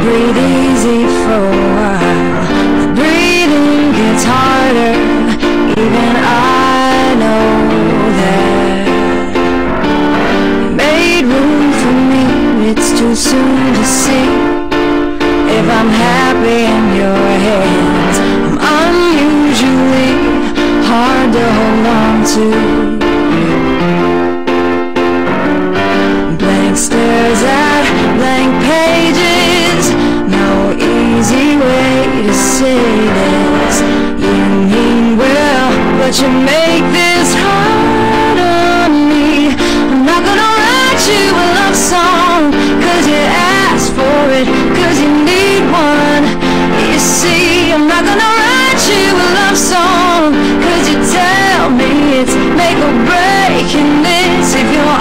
breathe easy for a while. The breathing gets harder, even I know that. You made room for me, it's too soon to see if I'm happy in your hands. I'm unusually hard to hold on to. Blank stares at blank pages, no easy way to say this. You mean well, but you make this hard on me. I'm not gonna write you a love song, cause you asked for it, cause you need one. You see, I'm not gonna write you a love song, cause you tell me it's make or break in this. If you're